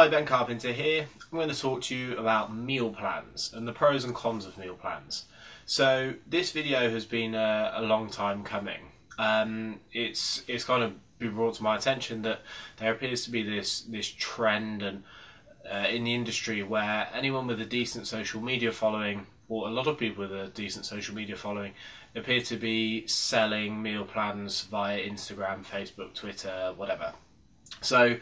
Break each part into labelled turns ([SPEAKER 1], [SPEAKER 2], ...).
[SPEAKER 1] Hi, Ben Carpenter here. I'm going to talk to you about meal plans and the pros and cons of meal plans. So this video has been a long time coming. It's kind of been brought to my attention that there appears to be this trend and in the industry where anyone with a decent social media following, or a lot of people with a decent social media following, appear to be selling meal plans via Instagram, Facebook, Twitter, whatever. So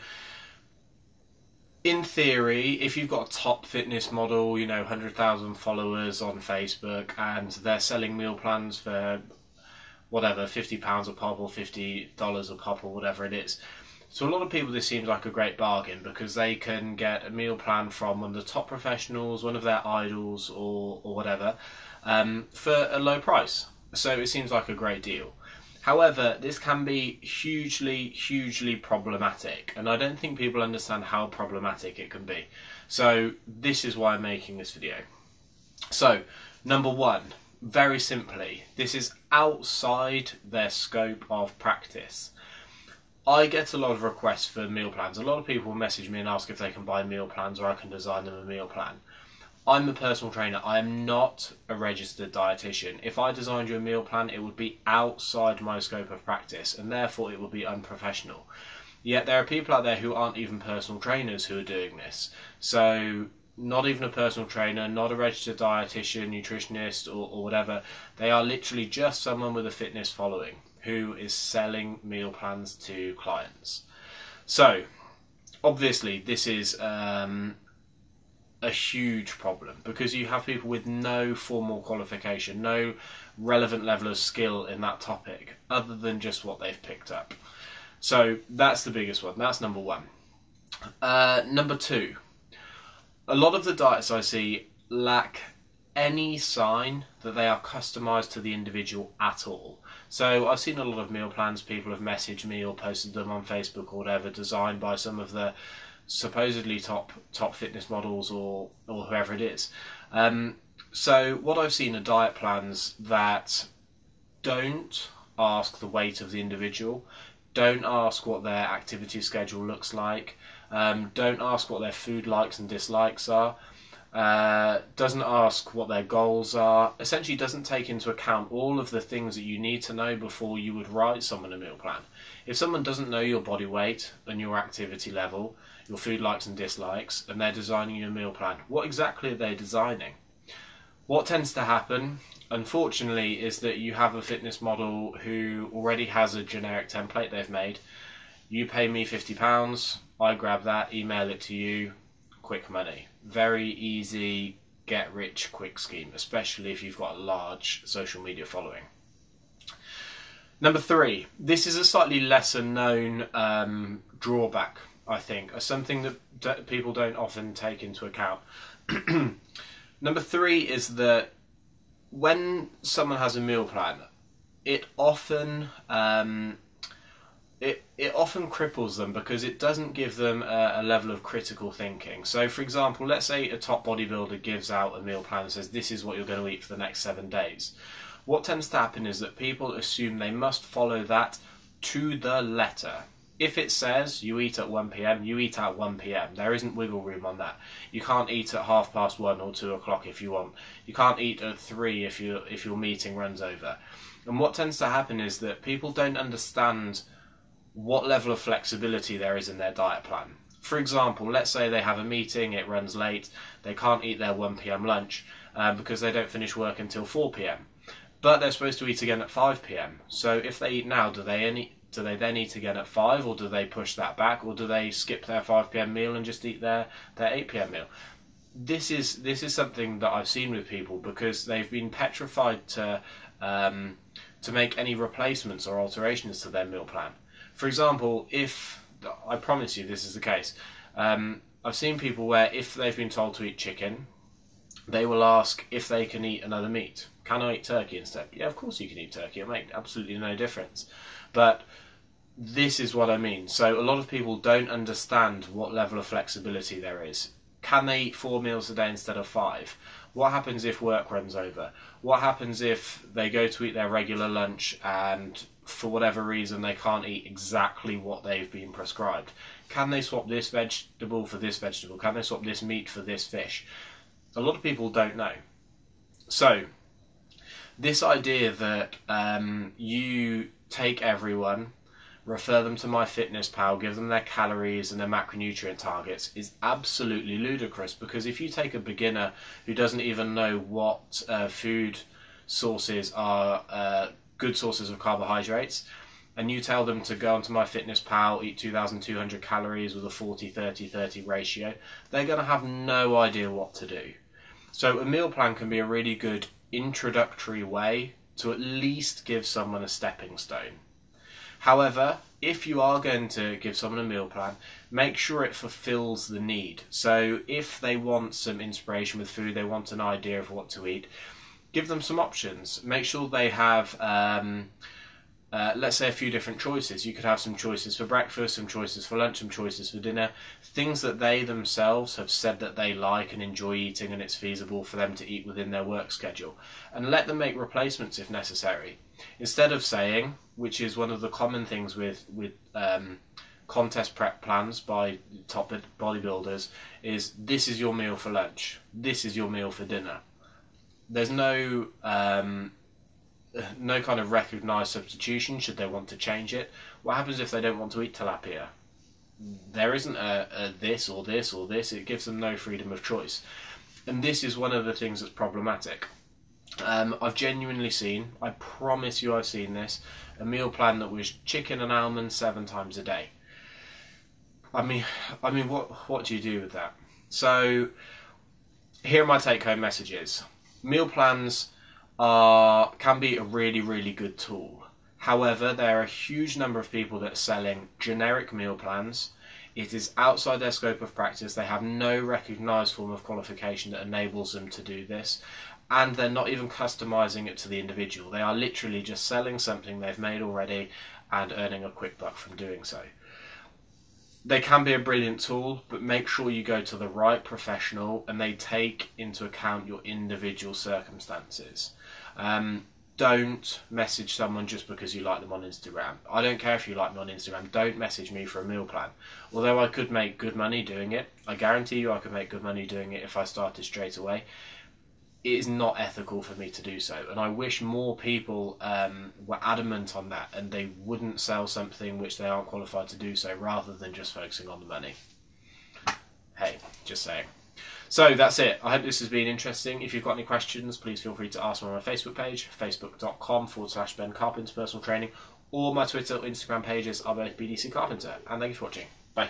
[SPEAKER 1] in theory, if you've got a top fitness model, 100,000 followers on Facebook, and they're selling meal plans for whatever, £50 a pop or $50 a pop or whatever it is. So a lot of people, this seems like a great bargain because they can get a meal plan from one of the top professionals, one of their idols or whatever, for a low price. So it seems like a great deal. However, this can be hugely problematic, and I don't think people understand how problematic it can be. So this is why I'm making this video. So, number one, very simply, this is outside their scope of practice. I get a lot of requests for meal plans. A lot of people message me and ask if they can buy meal plans or I can design them a meal plan. I'm a personal trainer. I am not a registered dietitian. If I designed you a meal plan, it would be outside my scope of practice, and therefore it would be unprofessional. Yet there are people out there who aren't even personal trainers who are doing this. So not even a personal trainer, not a registered dietitian, nutritionist, or whatever. They are literally just someone with a fitness following who is selling meal plans to clients. So obviously this is a huge problem because you have people with no formal qualification, no relevant level of skill in that topic other than just what they've picked up. So that's the biggest one. That's number one. Number two, a lot of the diets I see lack any sign that they are customized to the individual at all. So I've seen a lot of meal plans, people have messaged me or posted them on Facebook or whatever, designed by some of the supposedly top fitness models or whoever it is. So what I've seen are diet plans that don't ask the weight of the individual, don't ask what their activity schedule looks like, don't ask what their food likes and dislikes are, doesn't ask what their goals are, essentially doesn't take into account all of the things that you need to know before you would write someone a meal plan. If someone doesn't know your body weight and your activity level, your food likes and dislikes, and they're designing you a meal plan, what exactly are they designing? What tends to happen, unfortunately, is that you have a fitness model who already has a generic template they've made. You pay me £50, I grab that, email it to you, quick money. Very easy, get rich quick scheme, especially if you've got a large social media following. Number three, this is a slightly lesser known drawback, I think, or something that people don't often take into account. Number three is that when someone has a meal plan, it often cripples them because it doesn't give them a level of critical thinking. So for example, let's say a top bodybuilder gives out a meal plan and says this is what you're going to eat for the next 7 days. What tends to happen is that people assume they must follow that to the letter. If it says you eat at 1 PM, you eat at 1 PM. There isn't wiggle room on that. You can't eat at 1:30 or 2 o'clock if you want. You can't eat at 3 if your meeting runs over. And what tends to happen is that people don't understand what level of flexibility there is in their diet plan. For example, let's say they have a meeting, it runs late, they can't eat their 1 PM lunch because they don't finish work until 4 PM. But they're supposed to eat again at 5 PM. So if they eat now, do they then eat again at 5, or do they push that back, or do they skip their 5 PM meal and just eat their 8 PM meal? This is something that I've seen with people because they've been petrified to make any replacements or alterations to their meal plan. For example, I promise you this is the case, I've seen people where if they've been told to eat chicken, they will ask if they can eat another meat. Can I eat turkey instead? Yeah, of course you can eat turkey. It'll make absolutely no difference. But this is what I mean. So a lot of people don't understand what level of flexibility there is. Can they eat 4 meals a day instead of 5? What happens if work runs over? What happens if they go to eat their regular lunch and for whatever reason they can't eat exactly what they've been prescribed? Can they swap this vegetable for this vegetable? Can they swap this meat for this fish? A lot of people don't know. So this idea that you take everyone, refer them to MyFitnessPal, give them their calories and their macronutrient targets is absolutely ludicrous, because if you take a beginner who doesn't even know what food sources are good sources of carbohydrates, and you tell them to go onto MyFitnessPal, eat 2,200 calories with a 40-30-30 ratio, they're going to have no idea what to do. So a meal plan can be a really good introductory way to at least give someone a stepping stone. However, if you are going to give someone a meal plan, make sure it fulfills the need. So if they want some inspiration with food, they want an idea of what to eat, give them some options. Make sure they have, let's say, a few different choices. You could have some choices for breakfast, some choices for lunch, some choices for dinner. Things that they themselves have said that they like and enjoy eating, and it's feasible for them to eat within their work schedule. And let them make replacements if necessary. Instead of saying, which is one of the common things with contest prep plans by top bodybuilders, is this is your meal for lunch, this is your meal for dinner. There's no kind of recognised substitution should they want to change it. What happens if they don't want to eat tilapia? There isn't a this or this or this. It gives them no freedom of choice. And this is one of the things that's problematic. I've genuinely seen, I promise you I've seen this, a meal plan that was chicken and almonds 7 times a day. I mean, what do you do with that? So here are my take-home messages. Meal plans can be a really, really good tool. However, there are a huge number of people that are selling generic meal plans. It is outside their scope of practice. They have no recognised form of qualification that enables them to do this. And they're not even customizing it to the individual. They are literally just selling something they've made already and earning a quick buck from doing so. They can be a brilliant tool, but make sure you go to the right professional and they take into account your individual circumstances. Don't message someone just because you like them on Instagram. I don't care if you like me on Instagram. Don't message me for a meal plan. Although I could make good money doing it, I guarantee you I could make good money doing it if I started straight away. It is not ethical for me to do so, and I wish more people were adamant on that and they wouldn't sell something which they aren't qualified to do so, rather than just focusing on the money. Hey, just saying. So that's it. I hope this has been interesting. If you've got any questions, please feel free to ask me on my Facebook page, facebook.com/Ben Carpenter Personal Training, or my Twitter or Instagram pages are both BDC Carpenter. And thank you for watching. Bye.